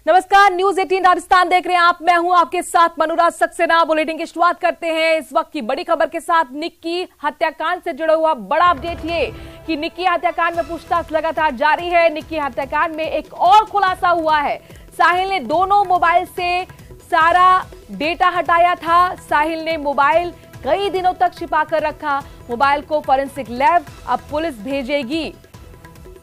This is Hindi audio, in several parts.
नमस्कार, न्यूज 18 राजस्थान देख रहे हैं आप। मैं हूं आपके साथ मनोराज सक्सेना। बुलेटिन की शुरुआत करते हैं इस वक्त की बड़ी खबर के साथ। निक्की हत्याकांड से जुड़ा हुआ बड़ा अपडेट ये कि निक्की हत्याकांड में पूछताछ लगातार जारी है। निक्की हत्याकांड में एक और खुलासा हुआ है। साहिल ने दोनों मोबाइल से सारा डेटा हटाया था। साहिल ने मोबाइल कई दिनों तक छिपा कर रखा। मोबाइल को फॉरेंसिक लैब अब पुलिस भेजेगी।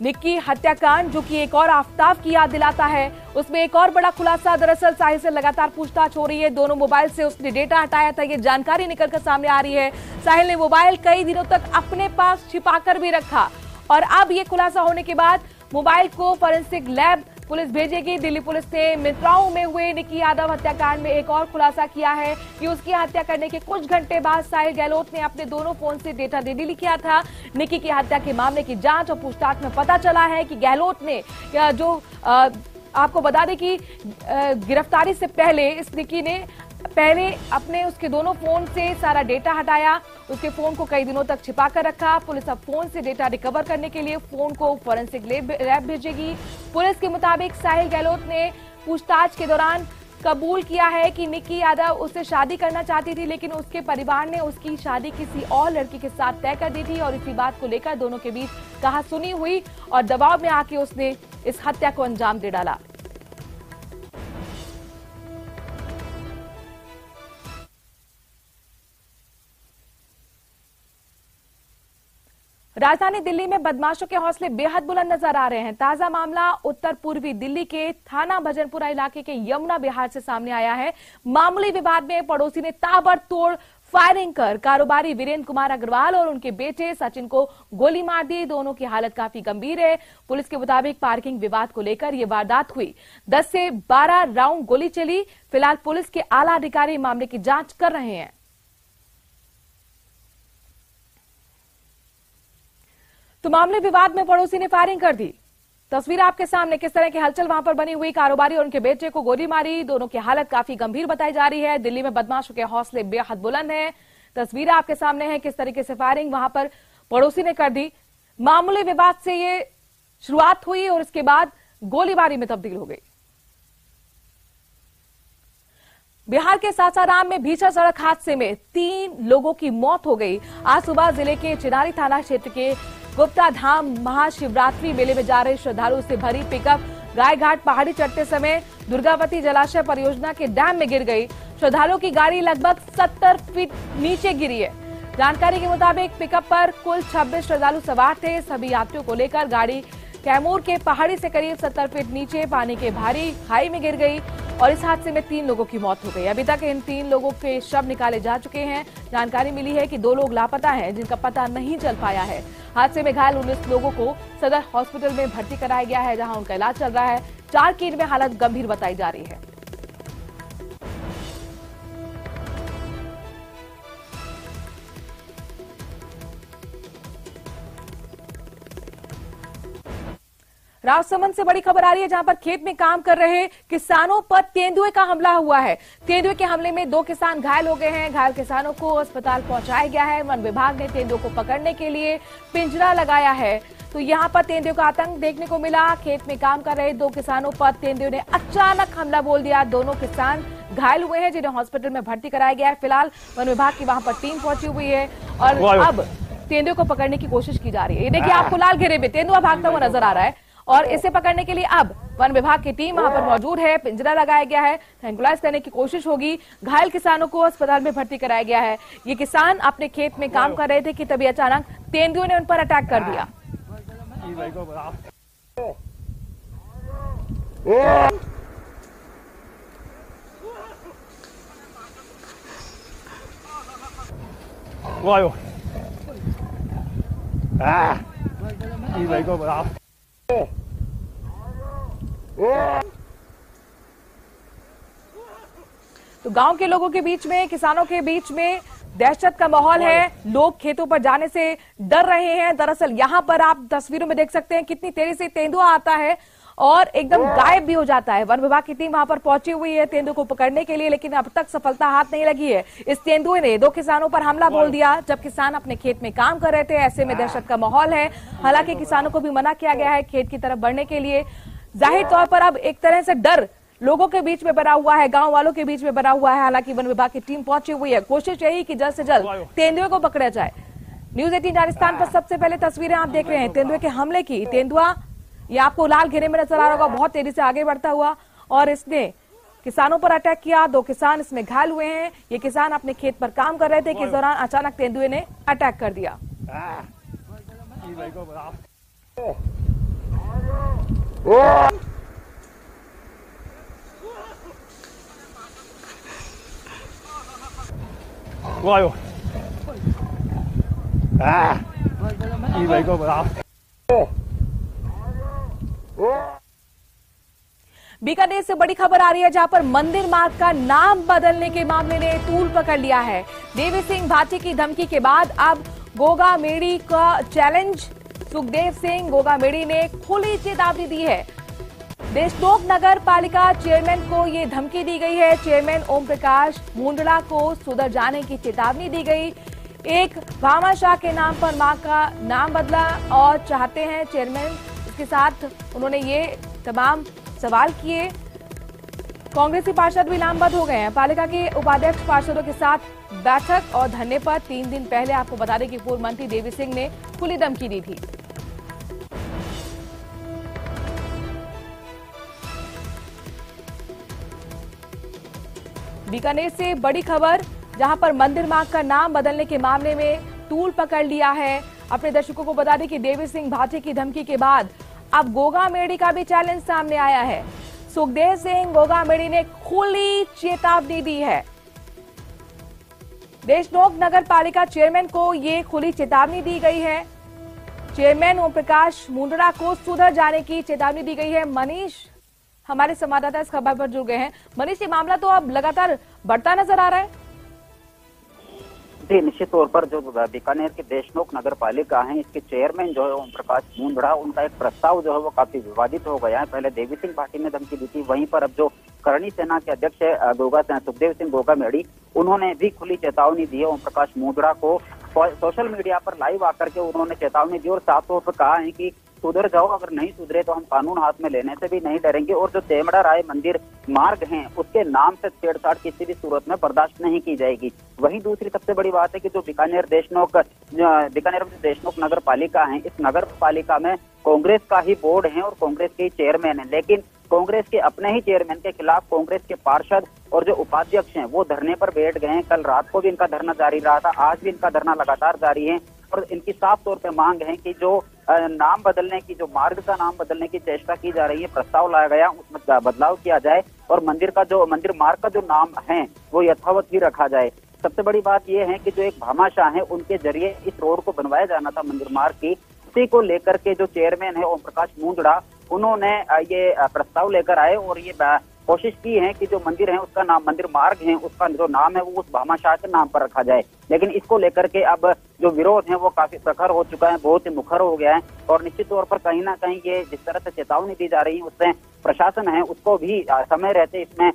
निक्की हत्याकांड जो कि एक और आफताब की याद दिलाता है, उसमें एक और बड़ा खुलासा। दरअसल साहिल से लगातार पूछताछ हो रही है। दोनों मोबाइल से उसने डेटा हटाया था, ये जानकारी निकलकर सामने आ रही है। साहिल ने मोबाइल कई दिनों तक अपने पास छिपाकर भी रखा और अब ये खुलासा होने के बाद मोबाइल को फॉरेंसिक लैब पुलिस भेजेगी। दिल्ली पुलिस ने मित्राओं में हुए निक्की यादव हत्याकांड में एक और खुलासा किया है कि उसकी हत्या करने के कुछ घंटे बाद साहिल गहलोत ने अपने दोनों फोन से डेटा डिलीट किया था। निक्की की हत्या के मामले की जांच और पूछताछ में पता चला है कि गहलोत ने आपको बता दें कि गिरफ्तारी से पहले इस निक्की ने अपने उसके दोनों फोन से सारा डेटा हटाया। उसके फोन को कई दिनों तक छिपा कर रखा। पुलिस अब फोन से डेटा रिकवर करने के लिए फोन को फॉरेंसिक लैब भेजेगी। पुलिस के मुताबिक साहिल गहलोत ने पूछताछ के दौरान कबूल किया है कि निक्की यादव उससे शादी करना चाहती थी, लेकिन उसके परिवार ने उसकी शादी किसी और लड़की के साथ तय कर दी थी और इसी बात को लेकर दोनों के बीच कहासुनी हुई और दबाव में आके उसने इस हत्या को अंजाम दे डाला। राजधानी दिल्ली में बदमाशों के हौसले बेहद बुलंद नजर आ रहे हैं। ताजा मामला उत्तर पूर्वी दिल्ली के थाना भजनपुरा इलाके के यमुना विहार से सामने आया है। मामूली विवाद में पड़ोसी ने ताबड़तोड़ फायरिंग कर कारोबारी वीरेंद्र कुमार अग्रवाल और उनके बेटे सचिन को गोली मार दी। दोनों की हालत काफी गंभीर है। पुलिस के मुताबिक पार्किंग विवाद को लेकर यह वारदात हुई। 10 से 12 राउंड गोली चली। फिलहाल पुलिस के आला अधिकारी मामले की जांच कर रहे हैं। तो मामले विवाद में पड़ोसी ने फायरिंग कर दी। तस्वीर आपके सामने, किस तरह की हलचल वहां पर बनी हुई। कारोबारी और उनके बेटे को गोली मारी। दोनों की हालत काफी गंभीर बताई जा रही है। दिल्ली में बदमाशों के हौसले बेहद बुलंद हैं। तस्वीर आपके सामने है किस तरीके से फायरिंग वहां पर पड़ोसी ने कर दी। मामूली विवाद से ये शुरुआत हुई और इसके बाद गोलीबारी में तब्दील हो गई। बिहार के सासाराम में भीषण सड़क हादसे में 3 लोगों की मौत हो गई। आज सुबह जिले के चिनारी थाना क्षेत्र के गुप्ता धाम महाशिवरात्रि मेले में जा रहे श्रद्धालुओं से भरी पिकअप गायघाट पहाड़ी चढ़ते समय दुर्गावती जलाशय परियोजना के डैम में गिर गई। श्रद्धालुओं की गाड़ी लगभग 70 फीट नीचे गिरी है। जानकारी के मुताबिक पिकअप पर कुल 26 श्रद्धालु सवार थे। सभी यात्रियों को लेकर गाड़ी कैमूर के पहाड़ी से करीब 70 फीट नीचे पानी के भारी खाई में गिर गई और इस हादसे में 3 लोगों की मौत हो गई। अभी तक इन 3 लोगों के शव निकाले जा चुके हैं। जानकारी मिली है कि 2 लोग लापता हैं, जिनका पता नहीं चल पाया है। हादसे में घायल 19 लोगों को सदर हॉस्पिटल में भर्ती कराया गया है, जहां उनका इलाज चल रहा है। 4 की इनमें हालत गंभीर बताई जा रही है। राजसमंद से बड़ी खबर आ रही है, जहां पर खेत में काम कर रहे किसानों पर तेंदुए का हमला हुआ है। तेंदुए के हमले में 2 किसान घायल हो गए हैं। घायल किसानों को अस्पताल पहुंचाया गया है। वन विभाग ने तेंदुए को पकड़ने के लिए पिंजरा लगाया है। तो यहां पर तेंदुए का आतंक देखने को मिला। खेत में काम कर रहे 2 किसानों पर तेंदुए ने अचानक हमला बोल दिया। दोनों किसान घायल हुए हैं, जिन्हें हॉस्पिटल में भर्ती कराया गया है। फिलहाल वन विभाग की वहां पर टीम पहुंची हुई है और अब तेंदुए को पकड़ने की कोशिश की जा रही है। ये देखिए, आपको लाल घेरे में तेंदुआ भागता हुआ नजर आ रहा है और इसे पकड़ने के लिए अब वन विभाग की टीम वहां पर मौजूद है। पिंजरा लगाया गया है। ट्रैंकुलाइज करने की कोशिश होगी। घायल किसानों को अस्पताल में भर्ती कराया गया है। ये किसान अपने खेत में काम कर रहे थे कि तभी अचानक तेंदुए ने उन पर अटैक कर दिया। तो गांव के लोगों के बीच में, किसानों के बीच में दहशत का माहौल है। लोग खेतों पर जाने से डर रहे हैं। दरअसल यहां पर आप तस्वीरों में देख सकते हैं कितनी तेजी से तेंदुआ आता है और एकदम गायब भी हो जाता है। वन विभाग की टीम वहां पर पहुंची हुई है तेंदुए को पकड़ने के लिए, लेकिन अब तक सफलता हाथ नहीं लगी है। इस तेंदुए ने 2 किसानों पर हमला बोल दिया जब किसान अपने खेत में काम कर रहे थे। ऐसे में दहशत का माहौल है। हालांकि किसानों को भी मना किया गया है खेत की तरफ बढ़ने के लिए। जाहिर तौर पर अब एक तरह से डर लोगों के बीच में बना हुआ है, गांव वालों के बीच में बना हुआ है। हालांकि वन विभाग की टीम पहुंची हुई है। कोशिश यही कि जल्द से जल्द तेंदुए को पकड़ा जाए। न्यूज 18 राजस्थान पर सबसे पहले तस्वीरें आप देख रहे हैं तेंदुए के हमले की। तेंदुआ ये आपको लाल घेरे में नजर आ रहा होगा, बहुत तेजी से आगे बढ़ता हुआ, और इसने किसानों पर अटैक किया। 2 किसान इसमें घायल हुए हैं। ये किसान अपने खेत पर काम कर रहे थे कि इस दौरान अचानक तेंदुए ने अटैक कर दिया। बीकानेर से बड़ी खबर आ रही है, जहां पर मंदिर मार्ग का नाम बदलने के मामले ने तूल पकड़ लिया है। देवी सिंह भाटी की धमकी के बाद अब गोगा मेड़ी का चैलेंज। सुखदेव सिंह गोगा मेड़ी ने खुली चेतावनी दी है। देशनोक नगर पालिका चेयरमैन को ये धमकी दी गई है। चेयरमैन ओम प्रकाश मुंडड़ा को सुधर जाने की चेतावनी दी गई। एक भामाशाह के नाम पर मां का नाम बदला और चाहते हैं चेयरमैन। इसके साथ उन्होंने ये तमाम सवाल किए। कांग्रेसी पार्षद भी नामबद हो गए हैं। पालिका के उपाध्यक्ष पार्षदों के साथ बैठक और धरने पर 3 दिन पहले आपको बता दें कि पूर्व मंत्री देवी सिंह ने खुली धमकी दी थी। बीकानेर से बड़ी खबर, जहां पर मंदिर मार्ग का नाम बदलने के मामले में तूल पकड़ लिया है। अपने दर्शकों को बता दें कि देवी सिंह भाटी की धमकी के बाद अब गोगा मेड़ी का भी चैलेंज सामने आया है। सुखदेव सिंह गोगा मेड़ी ने खुली चेतावनी दी है। देशनोक नगर पालिका चेयरमैन को ये खुली चेतावनी दी गई है। चेयरमैन ओम प्रकाश मुंडड़ा को सुधर जाने की चेतावनी दी गई है। मनीष हमारे संवाददाता इस खबर पर जुड़ गए हैं। मनीष, ये मामला तो अब लगातार बढ़ता नजर आ रहा है। जी, निश्चित तौर पर जो बीकानेर के देशनोक नगर पालिका है, इसके चेयरमैन जो है ओम प्रकाश मुंडड़ा, उनका एक प्रस्ताव जो है वो काफी विवादित हो गया है। पहले देवी सिंह भाटी ने धमकी दी थी, वहीं पर अब जो करणी सेना के अध्यक्ष है सुखदेव सिंह गोगा मेड़ी, उन्होंने भी खुली चेतावनी दी है ओम प्रकाश मुंडड़ा को। सोशल मीडिया पर लाइव आकर के उन्होंने चेतावनी दी और साफ तौर पर कहा है कि सुधर जाओ, अगर नहीं सुधरे तो हम कानून हाथ में लेने से भी नहीं डरेंगे और जो तेमड़ा राय मंदिर मार्ग हैं उसके नाम से छेड़छाड़ किसी भी सूरत में बर्दाश्त नहीं की जाएगी। वहीं दूसरी सबसे बड़ी बात है कि जो बीकानेर में देशनोक नगर पालिका है, इस नगर पालिका में कांग्रेस का ही बोर्ड है और कांग्रेस के ही चेयरमैन है, लेकिन कांग्रेस के अपने ही चेयरमैन के खिलाफ कांग्रेस के पार्षद और जो उपाध्यक्ष हैं वो धरने पर बैठ गए हैं। कल रात को भी इनका धरना जारी रहा था, आज भी इनका धरना लगातार जारी है और इनकी साफ तौर पे मांग है कि जो नाम बदलने की, जो मार्ग का नाम बदलने की चेष्टा की जा रही है, प्रस्ताव लाया गया, उसमें बदलाव किया जाए और मंदिर मार्ग का जो नाम है वो यथावत ही रखा जाए। सबसे बड़ी बात यह है कि जो एक भामाशाह है, उनके जरिए इस रोड को बनवाया जाना था मंदिर मार्ग की, उसी को लेकर के जो चेयरमैन है ओम प्रकाश मुंडड़ा, उन्होंने ये प्रस्ताव लेकर आए और ये कोशिश की है कि जो मंदिर है उसका नाम, मंदिर मार्ग है उसका जो नाम है वो उस भामाशाह के नाम पर रखा जाए। लेकिन इसको लेकर के अब जो विरोध है वो काफी प्रखर हो चुका है, बहुत ही मुखर हो गया है और निश्चित तौर पर कहीं ना कहीं ये जिस तरह से चेतावनी दी जा रही है उससे प्रशासन है उसको भी समय रहते इसमें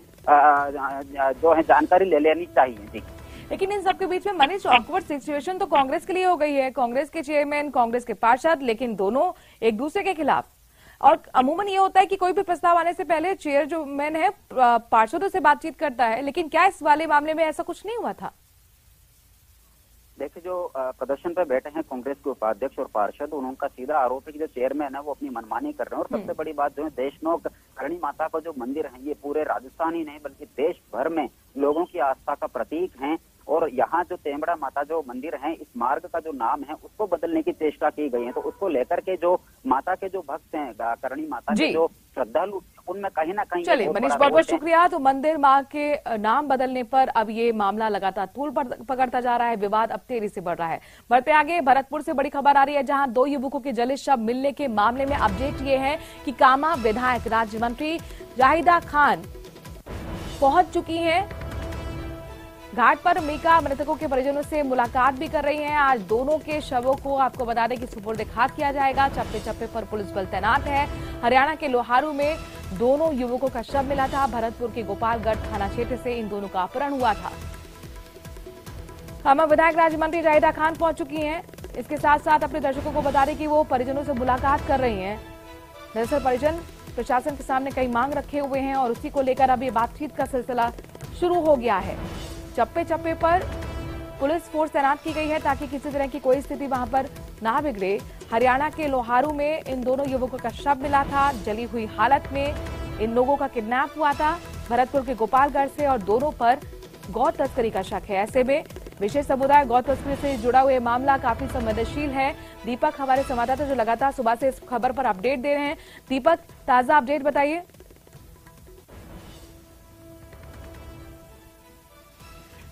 जो है जानकारी ले लेनी चाहिए। जी, लेकिन इन सबके बीच में मनीष, ऑकवर्ड सिचुएशन तो कांग्रेस के लिए हो गई है। कांग्रेस के चेयरमैन, कांग्रेस के पार्षद, लेकिन दोनों एक दूसरे के खिलाफ। और अमूमन ये होता है कि कोई भी प्रस्ताव आने से पहले चेयरमैन है पार्षदों से बातचीत करता है, लेकिन क्या इस वाले मामले में ऐसा कुछ नहीं हुआ था? देखिए, जो प्रदर्शन पे बैठे हैं कांग्रेस के उपाध्यक्ष और पार्षद, उनका सीधा आरोप है कि जो चेयरमैन है वो अपनी मनमानी कर रहे हैं। और सबसे बड़ी बात जो है, देशनोक करणी माता का जो मंदिर है ये पूरे राजस्थान ही नहीं बल्कि देश भर में लोगों की आस्था का प्रतीक है और यहाँ जो तेमड़ा माता जो मंदिर है, इस मार्ग का जो नाम है उसको बदलने की चेष्टा की गई है। तो उसको लेकर के जो माता के जो भक्त हैं, करणी माता के जो श्रद्धालु, उनमें कहीं ना कहीं। चलिए मनीष, बहुत बहुत शुक्रिया। तो मंदिर मार्ग के नाम बदलने पर अब ये मामला लगातार तूल पकड़ता जा रहा है, विवाद अब तेजी से बढ़ रहा है। बढ़ते आगे, भरतपुर से बड़ी खबर आ रही है, जहां 2 युवकों के जले शव मिलने के मामले में अपडेट ये है कि कामा विधायक राज्य मंत्री जाहिदा खान पहुंच चुकी हैं घाट पर। मीका मृतकों के परिजनों से मुलाकात भी कर रही हैं। आज दोनों के शवों को आपको बता दें कि सुपुर्द खाक किया जाएगा। चप्पे चप्पे पर पुलिस बल तैनात है। हरियाणा के लोहारू में दोनों युवकों का शव मिला था। भरतपुर के गोपालगढ़ थाना क्षेत्र से इन दोनों का अपहरण हुआ था। कामा विधायक राज्य मंत्री जाहिदा खान पहुंच चुकी हैं। इसके साथ साथ अपने दर्शकों को बता दें कि वो परिजनों से मुलाकात कर रही हैं। दरअसल परिजन प्रशासन के सामने कई मांग रखे हुए हैं और उसी को लेकर अब ये बातचीत का सिलसिला शुरू हो गया है। चप्पे चप्पे पर पुलिस फोर्स तैनात की गई है ताकि किसी तरह की कोई स्थिति वहां पर ना बिगड़े। हरियाणा के लोहारू में इन दोनों युवकों का शव मिला था। जली हुई हालत में इन लोगों का किडनैप हुआ था भरतपुर के गोपालगढ़ से और दोनों पर गौ तस्करी का शक है। ऐसे में विशेष समुदाय गौ तस्करी से जुड़ा हुआ मामला काफी संवेदनशील है। दीपक हमारे संवाददाता जो लगातार सुबह से इस खबर पर अपडेट दे रहे हैं। दीपक, ताजा अपडेट बताइए।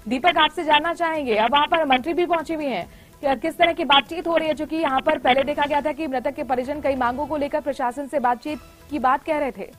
दीपक, आपसे जानना चाहेंगे, अब वहां पर मंत्री भी पहुंचे हुए हैं, किस तरह की बातचीत हो रही है? चूंकि यहाँ पर पहले देखा गया था कि मृतक के परिजन कई मांगों को लेकर प्रशासन से बातचीत की बात कह रहे थे।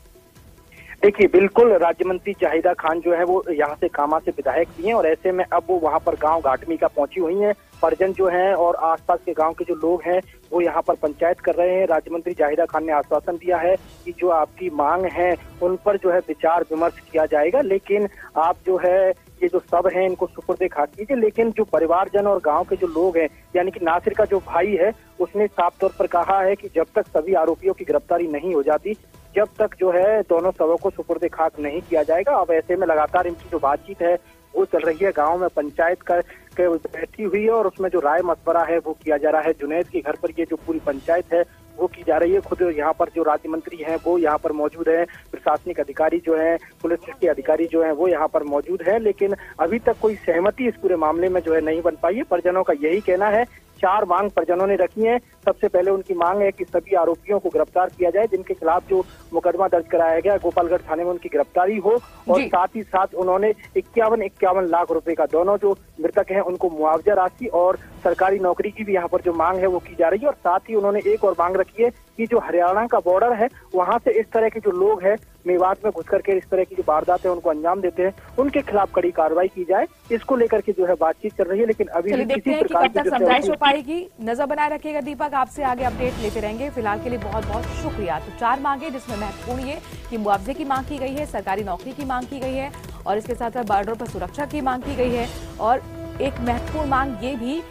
देखिए, बिल्कुल राज्य मंत्री जाहिदा खान जो है वो यहाँ से कामा से विधायक भी हैं और ऐसे में अब वो वहाँ पर गांव घाटमी का पहुंची हुई हैं। परिजन जो हैं और आसपास के गांव के जो लोग हैं वो यहाँ पर पंचायत कर रहे हैं। राज्य मंत्री जाहिदा खान ने आश्वासन दिया है कि जो आपकी मांग है उन पर जो है विचार विमर्श किया जाएगा, लेकिन आप जो है ये जो सब हैं इनको सुपुर्द खाक कीजिए। लेकिन जो परिवारजन और गांव के जो लोग हैं, यानी कि नासिर का जो भाई है, उसने साफ तौर पर कहा है कि जब तक सभी आरोपियों की गिरफ्तारी नहीं हो जाती, जब तक जो है दोनों शवों को सुपुर्द खाक नहीं किया जाएगा। अब ऐसे में लगातार इनकी जो बातचीत है वो चल रही है। गांव में पंचायत का बैठी हुई है और उसमें जो राय मशवरा है वो किया जा रहा है। जुनैद के घर पर ये जो पूरी पंचायत है वो की जा रही है। खुद यहाँ पर जो राज्य मंत्री हैं वो यहाँ पर मौजूद हैं, प्रशासनिक अधिकारी जो हैं, पुलिस के अधिकारी जो हैं वो यहाँ पर मौजूद हैं, लेकिन अभी तक कोई सहमति इस पूरे मामले में जो है नहीं बन पाई है। परिजनों का यही कहना है, 4 मांग परिजनों ने रखी है। सबसे पहले उनकी मांग है कि सभी आरोपियों को गिरफ्तार किया जाए जिनके खिलाफ जो मुकदमा दर्ज कराया गया गोपालगढ़ थाने में, उनकी गिरफ्तारी हो। और साथ ही साथ उन्होंने 51 लाख रुपए का, दोनों जो मृतक हैं उनको मुआवजा राशि और सरकारी नौकरी की भी यहाँ पर जो मांग है वो की जा रही है। और साथ ही उन्होंने एक और मांग रखी है कि जो हरियाणा का बॉर्डर है वहां से इस तरह के जो लोग हैं मेवात में घुस करके इस तरह की जो वारदात है उनको अंजाम देते हैं, उनके खिलाफ कड़ी कार्रवाई की जाए। इसको लेकर के जो है बातचीत चल रही है, लेकिन अभी भी किसी प्रकार की समझाइश हो पाएगी। नजर बनाए रखिएगा दीपक, आपसे आगे अपडेट लेते रहेंगे। फिलहाल के लिए बहुत बहुत शुक्रिया। तो 4 मांगे जिसमें महत्वपूर्ण ये कि मुआवजे की मांग की गई है, सरकारी नौकरी की मांग की गई है और इसके साथ साथ बॉर्डर पर सुरक्षा की मांग की गई है और एक महत्वपूर्ण मांग ये भी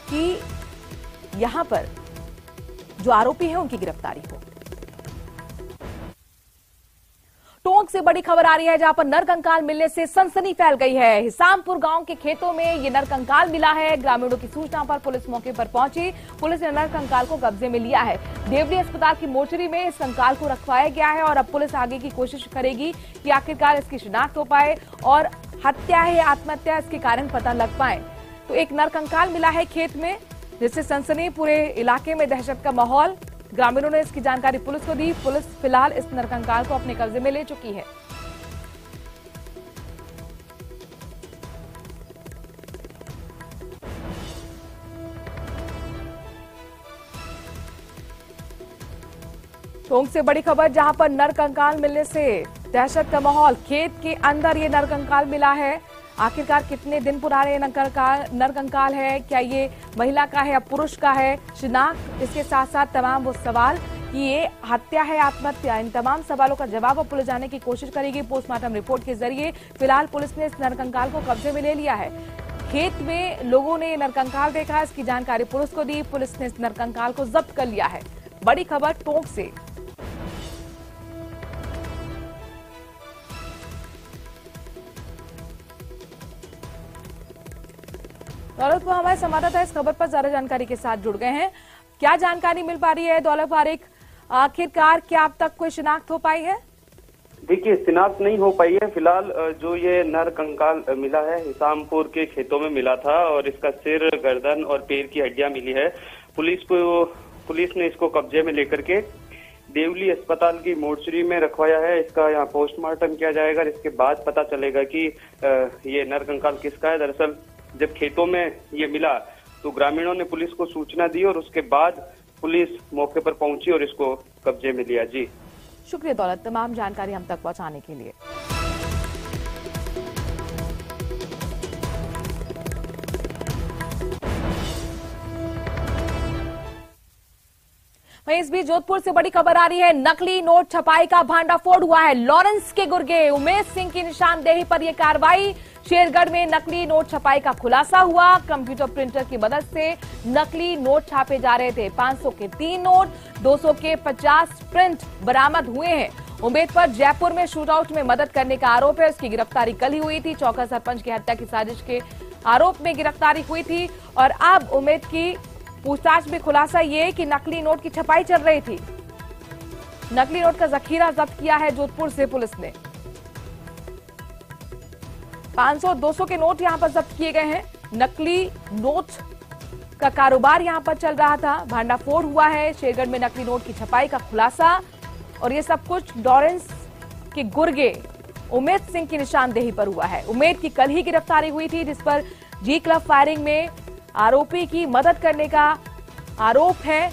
कि यहाँ पर जो आरोपी है उनकी गिरफ्तारी हो। टोंक से बड़ी खबर आ रही है जहां पर नरकंकाल मिलने से सनसनी फैल गई है। हिसामपुर गांव के खेतों में ये नरकंकाल मिला है। ग्रामीणों की सूचना पर पुलिस मौके पर पहुंची। पुलिस ने नरकंकाल को कब्जे में लिया है। देवली अस्पताल की मोर्चरी में इस कंकाल को रखवाया गया है और अब पुलिस आगे की कोशिश करेगी कि आखिरकार इसकी शिनाख्त हो पाए और हत्या है या आत्महत्या इसके कारण पता लग पाए। तो एक नरकंकाल मिला है खेत में जिससे सनसनी, पूरे इलाके में दहशत का माहौल। ग्रामीणों ने इसकी जानकारी पुलिस को दी। पुलिस फिलहाल इस नरकंकाल को अपने कब्जे में ले चुकी है। टोंक से बड़ी खबर जहां पर नरकंकाल मिलने से दहशत का माहौल। खेत के अंदर ये नरकंकाल मिला है। आखिरकार कितने दिन पुराने नरकंकाल है, क्या ये महिला का है या पुरुष का है, शिनाख्त, इसके साथ साथ तमाम वो सवाल कि ये हत्या है आत्महत्या, इन तमाम सवालों का जवाब अब पुलिस जाने की कोशिश करेगी पोस्टमार्टम रिपोर्ट के जरिए। फिलहाल पुलिस ने इस नरकंकाल को कब्जे में ले लिया है। खेत में लोगों ने नरकंकाल देखा, इसकी जानकारी पुलिस को दी। पुलिस ने इस नरकंकाल को जब्त कर लिया है। बड़ी खबर टोंक से। दौलतपुर हमारे संवाददाता इस खबर पर ज्यादा जानकारी के साथ जुड़ गए हैं। क्या जानकारी मिल पा रही है दौलत फारिक, आखिरकार क्या अब तक कोई शिनाख्त हो पाई है? देखिए, शिनाख्त नहीं हो पाई है। फिलहाल जो ये नर कंकाल मिला है हिसामपुर के खेतों में मिला था और इसका सिर, गर्दन और पैर की हड्डियां मिली है। पुलिस ने इसको कब्जे में लेकर के देवली अस्पताल की मोर्चरी में रखवाया है। इसका यहाँ पोस्टमार्टम किया जाएगा। इसके बाद पता चलेगा कि ये नर कंकाल किसका है। दरअसल जब खेतों में ये मिला तो ग्रामीणों ने पुलिस को सूचना दी और उसके बाद पुलिस मौके पर पहुंची और इसको कब्जे में लिया। जी शुक्रिया दौलत, तमाम जानकारी हम तक पहुंचाने के लिए। वहीं इस बीच जोधपुर से बड़ी खबर आ रही है। नकली नोट छपाई का भांडाफोड़ हुआ है। लॉरेंस के गुर्गे उमेश सिंह की निशानदेही पर यह कार्रवाई। शेरगढ़ में नकली नोट छपाई का खुलासा हुआ। कंप्यूटर प्रिंटर की मदद से नकली नोट छापे जा रहे थे। 500 के 3 नोट, 200 के 50 प्रिंट बरामद हुए हैं उमेद पर जयपुर में शूटआउट में मदद करने का आरोप है। उसकी गिरफ्तारी कल ही हुई थी। चौका सरपंच की हत्या की साजिश के आरोप में गिरफ्तारी हुई थी और अब उमेद की पूछताछ में खुलासा ये कि नकली नोट की छपाई चल रही थी। नकली नोट का जखीरा जब्त किया है जोधपुर से पुलिस ने। 500-200 के नोट यहां पर जब्त किए गए हैं। नकली नोट का कारोबार यहां पर चल रहा था। भांडाफोड़ हुआ है। शेरगढ़ में नकली नोट की छपाई का खुलासा और ये सब कुछ लॉरेंस के गुर्गे उमेद सिंह की निशानदेही पर हुआ है। उमेद की कल ही गिरफ्तारी हुई थी, जिस पर जी क्लब फायरिंग में आरोपी की मदद करने का आरोप है।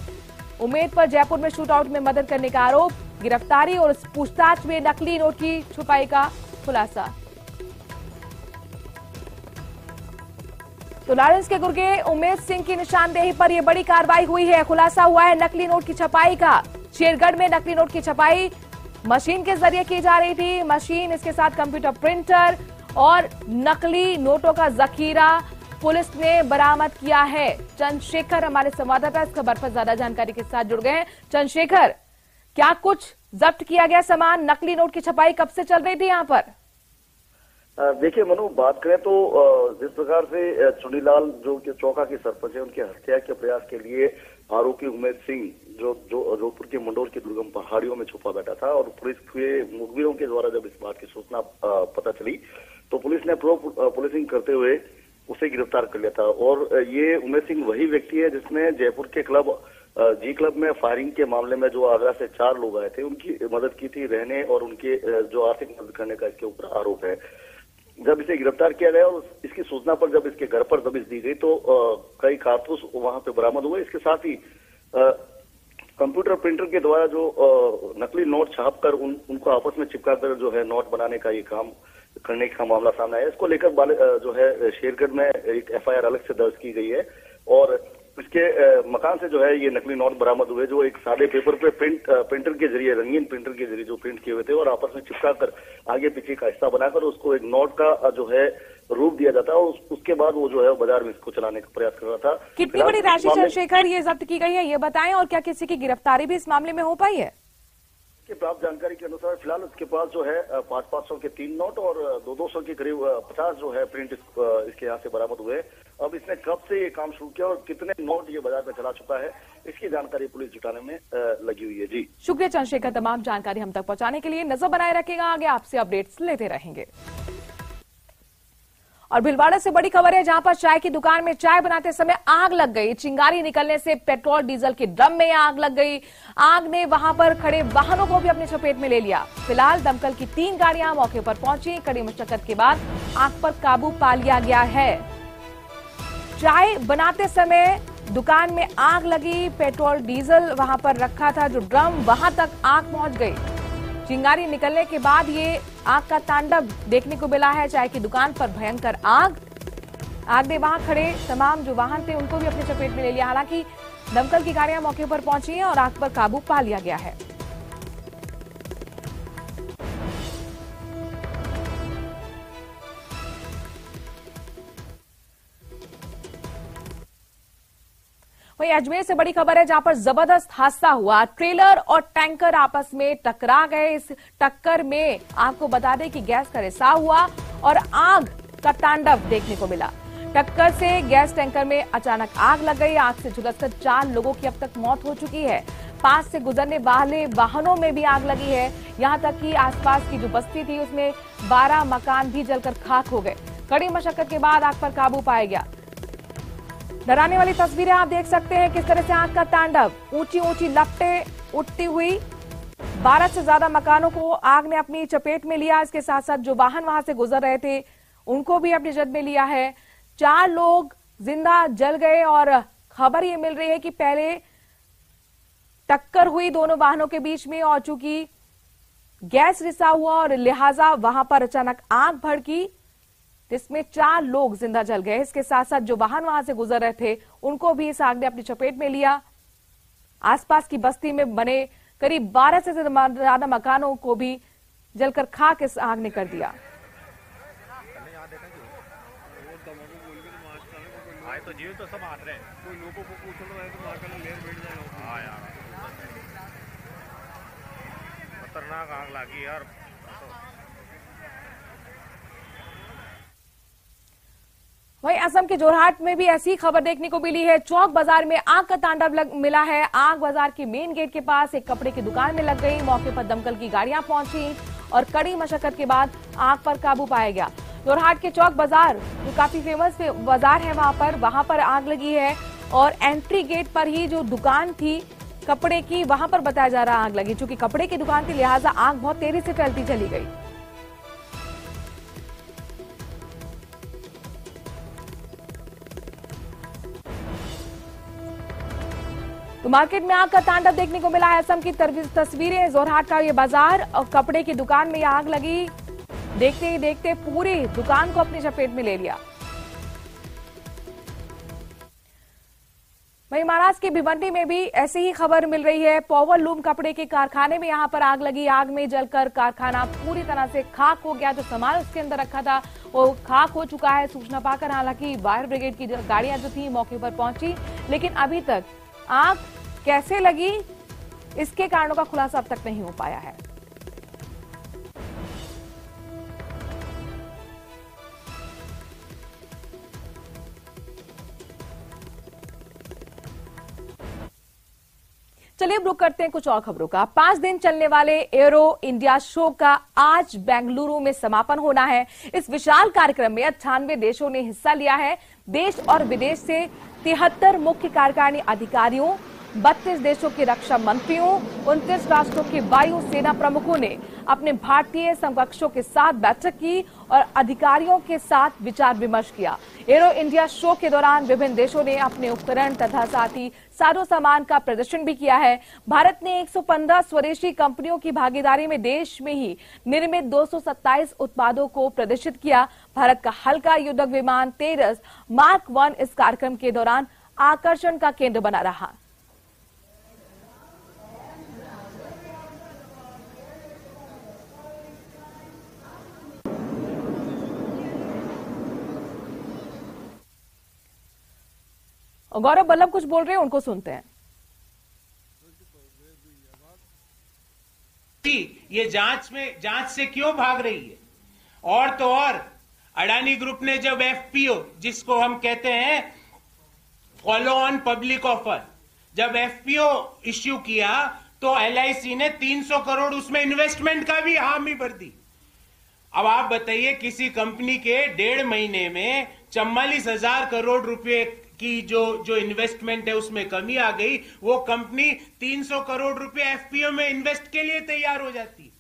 उमेद पर जयपुर में शूटआउट में मदद करने का आरोप, गिरफ्तारी और पूछताछ में नकली नोट की छुपाई का खुलासा। तो लॉरेंस के गुर्गे उमेद सिंह की निशानदेही पर यह बड़ी कार्रवाई हुई है। खुलासा हुआ है नकली नोट की छपाई का। शेरगढ़ में नकली नोट की छपाई मशीन के जरिए की जा रही थी। मशीन, इसके साथ कंप्यूटर प्रिंटर और नकली नोटों का जखीरा पुलिस ने बरामद किया है। चंद्रशेखर हमारे संवाददाता इस खबर पर ज्यादा जानकारी के साथ जुड़ गए हैं। चंद्रशेखर, क्या कुछ जब्त किया गया सामान? नकली नोट की छपाई कब से चल रही थी यहाँ पर? देखिए मनु, बात करें तो जिस प्रकार से चुनीलाल जो कि चौका के सरपंच है, उनकी हत्या के प्रयास के लिए आरोपी उमेद सिंह जो जोधपुर के मंडोर की दुर्गम पहाड़ियों में छुपा बैठा था और पुलिस के मुखबिरों के द्वारा जब इस बात की सूचना पता चली तो पुलिस ने पुलिसिंग करते हुए उसे गिरफ्तार कर लिया था। और ये उमेद सिंह वही व्यक्ति है जिसने जयपुर के क्लब जी क्लब में फायरिंग के मामले में जो आगरा से 4 लोग आए थे उनकी मदद की थी रहने और उनके जो आर्थिक मदद करने का इसके ऊपर आरोप है। जब इसे गिरफ्तार किया गया और इसकी सूचना पर जब इसके घर पर दबिश दी गई तो कई कारतूस वहां पे बरामद हुए। इसके साथ ही कंप्यूटर प्रिंटर के द्वारा जो नकली नोट छापकर उनको आपस में चिपकाकर जो है नोट बनाने का ये काम करने का मामला सामने आया। इसको लेकर जो है शेरगढ़ में एक FIR अलग से दर्ज की गई है और इसके मकान से जो है ये नकली नोट बरामद हुए जो एक सादे पेपर पे प्रिंटर के जरिए, रंगीन प्रिंटर के जरिए जो प्रिंट किए हुए थे और आपस में चिपकाकर आगे पीछे का हिस्सा बनाकर उसको एक नोट का जो है रूप दिया जाता है और उसके बाद वो जो है बाजार में इसको चलाने का प्रयास कर रहा था। कितनी बड़ी राशि चंद्रशेखर ये जब्त की गई है, ये बताएं, और क्या किसी की गिरफ्तारी भी इस मामले में हो पाई है? प्राप्त जानकारी के अनुसार फिलहाल उसके पास जो है 500-500 के 3 नोट और 200 के करीब 50 जो है प्रिंट इसके यहाँ से बरामद हुए। अब इसने कब से ये काम शुरू किया और कितने नोट ये बाजार में चला चुका है इसकी जानकारी पुलिस जुटाने में लगी हुई है। जी शुक्रिया चंद्रशेखर, तमाम जानकारी हम तक पहुंचाने के लिए। नजर बनाए रखेगा, आगे आपसे अपडेट्स लेते रहेंगे। और भीलवाड़ा से बड़ी खबर है, जहां पर चाय की दुकान में चाय बनाते समय आग लग गई। चिंगारी निकलने से पेट्रोल डीजल के ड्रम में आग लग गई। आग ने वहां पर खड़े वाहनों को भी अपनी चपेट में ले लिया। फिलहाल दमकल की 3 गाड़ियां मौके पर पहुंची। कड़ी मशक्कत के बाद आग पर काबू पा लिया गया है। चाय बनाते समय दुकान में आग लगी। पेट्रोल डीजल वहां पर रखा था जो ड्रम, वहां तक आग पहुंच गई। चिंगारी निकलने के बाद ये आग का तांडव देखने को मिला है। चाय की दुकान पर भयंकर आग ने वहां खड़े तमाम जो वाहन थे उनको भी अपनी चपेट में ले लिया। हालांकि दमकल की गाड़ियां मौके पर पहुंची हैं और आग पर काबू पा लिया गया है। वहीं अजमेर से बड़ी खबर है, जहां पर जबरदस्त हादसा हुआ। ट्रेलर और टैंकर आपस में टकरा गए। इस टक्कर में आपको बता दें कि गैस का रिसाव हुआ और आग का तांडव देखने को मिला। टक्कर से गैस टैंकर में अचानक आग लग गई। आग से झुलसकर 4 लोगों की अब तक मौत हो चुकी है। पास से गुजरने वाले वाहनों में भी आग लगी है। यहां तक कि आसपास की जो बस्ती थी उसमें 12 मकान भी जलकर खाक हो गए। कड़ी मशक्कत के बाद आग पर काबू पाया गया। डराने वाली तस्वीरें आप देख सकते हैं, किस तरह से आग का तांडव। ऊंची ऊंची लपटें उठती हुई 12 से ज्यादा मकानों को आग ने अपनी चपेट में लिया। इसके साथ साथ जो वाहन वहां से गुजर रहे थे उनको भी अपनी जद में लिया है। 4 लोग जिंदा जल गए और खबर ये मिल रही है कि पहले टक्कर हुई दोनों वाहनों के बीच में और चूंकि गैस रिसा हुआ और लिहाजा वहां पर अचानक आग भड़की, जिसमें 4 लोग जिंदा जल गए। इसके साथ साथ जो वाहन वहां से गुजर रहे थे उनको भी इस आग ने अपनी चपेट में लिया। आसपास की बस्ती में बने करीब 12 से ज्यादा मकानों को भी जलकर खाक इस आग ने कर दिया। तो जीव तो सब हाथ रहे, कोई लोगों को पूछ रहा है तो मार कर ले बैठ जाए। हाँ यार खतरनाक आग लगी यार। वहीं असम के जोरहाट में भी ऐसी खबर देखने को मिली है। चौक बाजार में आग का तांडव मिला है। आग बाजार के मेन गेट के पास एक कपड़े की दुकान में लग गई। मौके पर दमकल की गाड़ियां पहुंची और कड़ी मशक्कत के बाद आग पर काबू पाया गया। जोरहाट के चौक बाजार जो काफी फेमस बाजार है, वहां पर आग लगी है और एंट्री गेट पर ही जो दुकान थी कपड़े की, वहां पर बताया जा रहा आग लगी। चूंकि कपड़े की दुकान थी लिहाजा आग बहुत तेजी से फैलती चली गई। तो मार्केट में आग का तांडव देखने को मिला है। असम की तस्वीरें, जोरहाट का ये बाजार और कपड़े की दुकान में आग लगी। देखते ही देखते पूरी दुकान को अपनी चपेट में ले लिया। वहीं महाराष्ट्र के भिवंडी में भी ऐसी ही खबर मिल रही है। पॉवर लूम कपड़े के कारखाने में यहां पर आग लगी। आग में जलकर कारखाना पूरी तरह से खाक हो गया। जो सामान उसके अंदर रखा था वो खाक हो चुका है। सूचना पाकर हालांकि फायर ब्रिगेड की गाड़ियां जो थी मौके पर पहुंची, लेकिन अभी तक आग कैसे लगी इसके कारणों का खुलासा अब तक नहीं हो पाया है। चलिए अब रुक करते हैं कुछ और खबरों का। 5 दिन चलने वाले एरो इंडिया शो का आज बेंगलुरु में समापन होना है। इस विशाल कार्यक्रम में 98 देशों ने हिस्सा लिया है। देश और विदेश से 73 मुख्य कार्यकारिणी अधिकारियों, 32 देशों के रक्षा मंत्रियों, 29 राष्ट्रों के वायु सेना प्रमुखों ने अपने भारतीय समकक्षों के साथ बैठक की और अधिकारियों के साथ विचार विमर्श किया। एरो इंडिया शो के दौरान विभिन्न देशों ने अपने उपकरण तथा साथ ही साजो सामान का प्रदर्शन भी किया है। भारत ने 115 स्वदेशी कंपनियों की भागीदारी में देश में ही निर्मित 227 उत्पादों को प्रदर्शित किया। भारत का हल्का युद्धक विमान तेजस मार्क 1 इस कार्यक्रम के दौरान आकर्षण का केंद्र बना रहा। और गौरव बल्लभ कुछ बोल रहे हैं, उनको सुनते हैं। ये जांच से क्यों भाग रही है? और तो और अडानी ग्रुप ने जब एफपीओ, जिसको हम कहते हैं फॉलो ऑन पब्लिक ऑफर, जब एफपीओ इश्यू किया तो एलआईसी ने 300 करोड़ उसमें इन्वेस्टमेंट का भी हामी भर दी। अब आप बताइए, किसी कंपनी के 1.5 महीने में 44,000 करोड़ रुपए की जो इन्वेस्टमेंट है उसमें कमी आ गई। वो कंपनी 300 करोड़ रुपए एफपीओ में इन्वेस्ट के लिए तैयार हो जाती,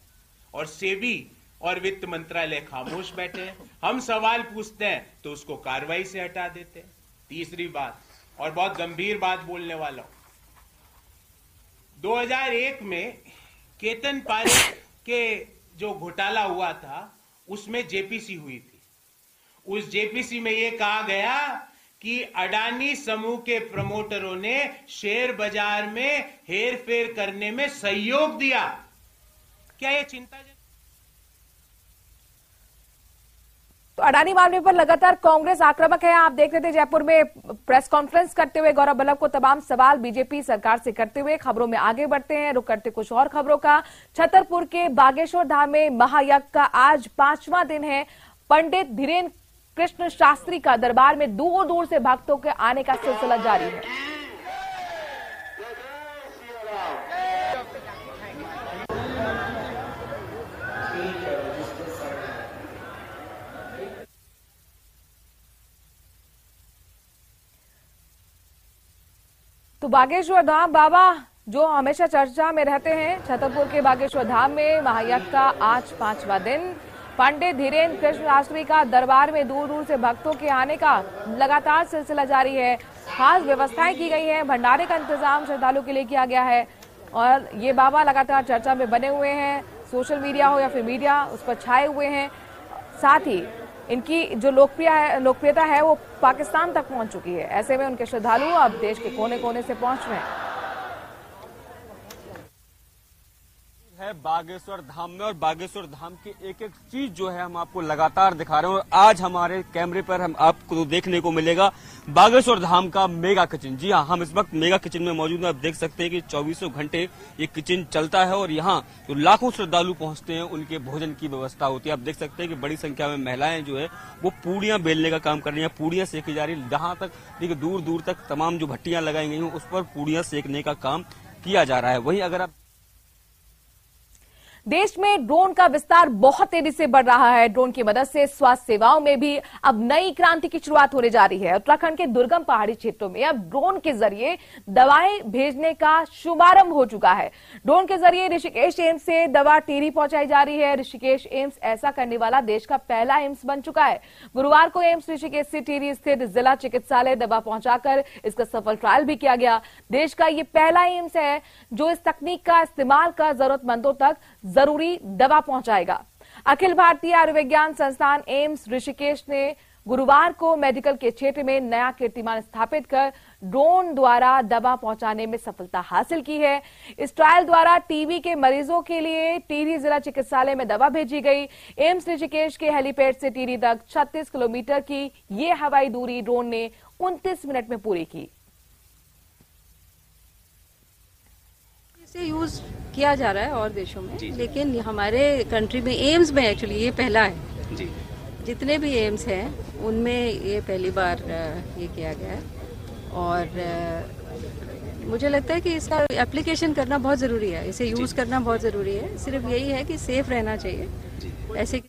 और सेबी और वित्त मंत्रालय खामोश बैठे हैं। हम सवाल पूछते हैं तो उसको कार्रवाई से हटा देते हैं। तीसरी बात, और बहुत गंभीर बात बोलने वाला हूं, 2001 में केतन पारेख के जो घोटाला हुआ था उसमें जेपीसी हुई थी। उस जेपीसी में यह कहा गया कि अडानी समूह के प्रमोटरों ने शेयर बाजार में हेरफेर करने में सहयोग दिया। क्या यह चिंताजनक? तो अडानी मामले पर लगातार कांग्रेस आक्रामक है। आप देख रहे थे जयपुर में प्रेस कॉन्फ्रेंस करते हुए गौरव बल्लभ को तमाम सवाल बीजेपी सरकार से करते हुए। खबरों में आगे बढ़ते हैं, रुक करते कुछ और खबरों का। छतरपुर के बागेश्वर धाम में महायज्ञ का आज 5वां दिन है। पंडित धीरेन्द्र कृष्ण शास्त्री का दरबार में दूर दूर से भक्तों के आने का सिलसिला जारी है। तो बागेश्वर धाम बाबा जो हमेशा चर्चा में रहते हैं, छतरपुर के बागेश्वर धाम में महायज्ञ का आज 5वां दिन। पंडित धीरेन्द्र कृष्ण शास्त्री का दरबार में दूर दूर से भक्तों के आने का लगातार सिलसिला जारी है। खास व्यवस्थाएं की गई हैं, भंडारे का इंतजाम श्रद्धालुओं के लिए किया गया है और ये बाबा लगातार चर्चा में बने हुए हैं। सोशल मीडिया हो या फिर मीडिया उस पर छाए हुए हैं। साथ ही इनकी जो लोकप्रियता है वो पाकिस्तान तक पहुंच चुकी है। ऐसे में उनके श्रद्धालु अब देश के कोने कोने से पहुंच रहे हैं। है बागेश्वर धाम में और बागेश्वर धाम की एक एक चीज जो है हम आपको लगातार दिखा रहे हैं। और आज हमारे कैमरे पर हम आपको देखने को मिलेगा बागेश्वर धाम का मेगा किचन। जी हाँ, हम इस वक्त मेगा किचन में मौजूद हैं। आप देख सकते हैं कि 24 घंटे ये किचन चलता है और यहाँ जो लाखों श्रद्धालु पहुंचते हैं उनके भोजन की व्यवस्था होती है। आप देख सकते हैं कि बड़ी संख्या में महिलाएं जो है वो पूड़ियां बेलने का काम कर रही हैं, पूड़ियां सेकी जा रही है। जहां तक देखिए दूर दूर तक तमाम जो भट्टियां लगाई गई हैं उस पर पूड़ियां सेकने का काम किया जा रहा है। वहीं अगर आप देश में ड्रोन का विस्तार बहुत तेजी से बढ़ रहा है। ड्रोन की मदद से स्वास्थ्य सेवाओं में भी अब नई क्रांति की शुरुआत होने जा रही है। उत्तराखंड के दुर्गम पहाड़ी क्षेत्रों में अब ड्रोन के जरिए दवाएं भेजने का शुभारंभ हो चुका है। ड्रोन के जरिए ऋषिकेश एम्स से दवा टिहरी पहुंचाई जा रही है। ऋषिकेश एम्स ऐसा करने वाला देश का पहला एम्स बन चुका है। गुरुवार को एम्स ऋषिकेश से टिहरी स्थित जिला चिकित्सालय दवा पहुंचाकर इसका सफल ट्रायल भी किया गया। देश का ये पहला एम्स है जो इस तकनीक का इस्तेमाल कर जरूरतमंदों तक जरूरी दवा पहुंचाएगा। अखिल भारतीय आयुर्विज्ञान संस्थान एम्स ऋषिकेश ने गुरुवार को मेडिकल के क्षेत्र में नया कीर्तिमान स्थापित कर ड्रोन द्वारा दवा पहुंचाने में सफलता हासिल की है। इस ट्रायल द्वारा टीबी के मरीजों के लिए टिहरी जिला चिकित्सालय में दवा भेजी गई। एम्स ऋषिकेश के हेलीपैड से टिहरी तक 36 किलोमीटर की ये हवाई दूरी ड्रोन ने 29 मिनट में पूरी की। इसे यूज किया जा रहा है और देशों में, लेकिन हमारे कंट्री में एम्स में एक्चुअली ये पहला है। जी। जितने भी एम्स हैं उनमें ये पहली बार ये किया गया है और मुझे लगता है कि इसका एप्लीकेशन करना बहुत जरूरी है, इसे यूज करना बहुत जरूरी है। सिर्फ यही है कि सेफ रहना चाहिए। ऐसे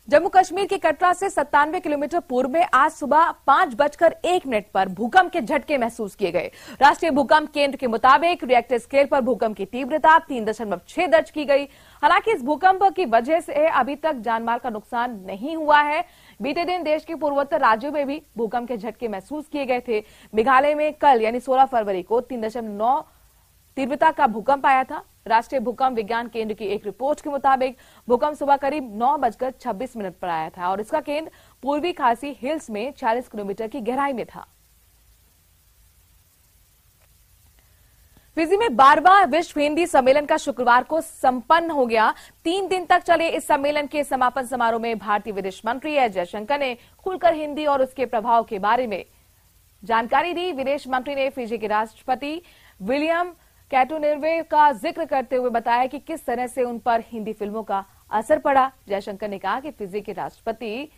जम्मू कश्मीर के कटरा से 97 किलोमीटर पूर्व में आज सुबह 5:01 पर भूकंप के झटके महसूस किए गए। राष्ट्रीय भूकंप केंद्र के मुताबिक रिएक्टर स्केल पर भूकंप की तीव्रता 3.6 दर्ज की गई। हालांकि इस भूकंप की वजह से अभी तक जानमाल का नुकसान नहीं हुआ है। बीते दिन देश के पूर्वोत्तर राज्यों में भी भूकंप के झटके महसूस किए गए थे। मेघालय में कल यानी 16 फरवरी को 3.9 तीव्रता का भूकंप आया था। राष्ट्रीय भूकंप विज्ञान केंद्र की एक रिपोर्ट के मुताबिक भूकंप सुबह करीब 9:26 पर आया था और इसका केंद्र पूर्वी खासी हिल्स में 40 किलोमीटर की गहराई में था। फिजी में 12वां विश्व हिंदी सम्मेलन का शुक्रवार को संपन्न हो गया। 3 दिन तक चले इस सम्मेलन के समापन समारोह में भारतीय विदेश मंत्री एस जयशंकर ने खुलकर हिंदी और उसके प्रभाव के बारे में जानकारी दी। विदेश मंत्री ने फिजी के राष्ट्रपति विलियम कैटोनिरवे का जिक्र करते हुए बताया कि किस तरह से उन पर हिंदी फिल्मों का असर पड़ा। जयशंकर ने कहा कि फिजी के राष्ट्रपति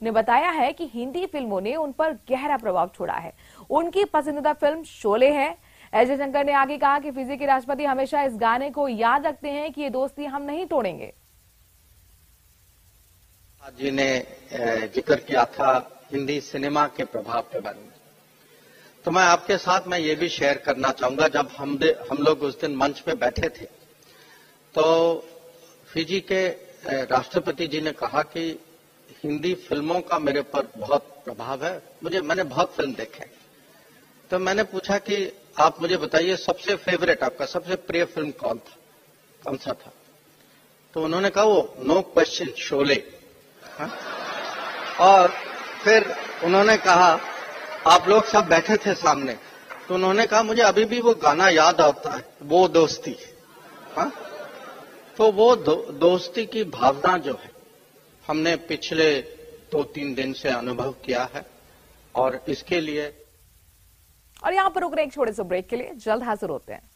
ने बताया है कि हिंदी फिल्मों ने उन पर गहरा प्रभाव छोड़ा है। उनकी पसंदीदा फिल्म शोले है। एस जयशंकर ने आगे कहा कि फिजी के राष्ट्रपति हमेशा इस गाने को याद रखते हैं कि ये दोस्ती हम नहीं तोड़ेंगे। जी ने जिक्र किया था हिंदी सिनेमा के प्रभाव के बारे में, तो मैं आपके साथ मैं ये भी शेयर करना चाहूंगा। जब हम लोग उस दिन मंच पे बैठे थे तो फिजी के राष्ट्रपति जी ने कहा कि हिंदी फिल्मों का मेरे पर बहुत प्रभाव है। मैंने बहुत फिल्म देखे, तो मैंने पूछा कि आप मुझे बताइए सबसे फेवरेट, आपका सबसे प्रिय फिल्म कौन सा था? तो उन्होंने कहा वो नो क्वेश्चन शोले। और फिर उन्होंने कहा, आप लोग सब बैठे थे सामने, तो उन्होंने कहा मुझे अभी भी वो गाना याद आता है, वो दोस्ती। हाँ, तो वो दोस्ती की भावना जो है हमने पिछले 2-3 दिन से अनुभव किया है और इसके लिए। और यहां पर रुक रहे एक छोटे से ब्रेक के लिए, जल्द हाजिर होते हैं।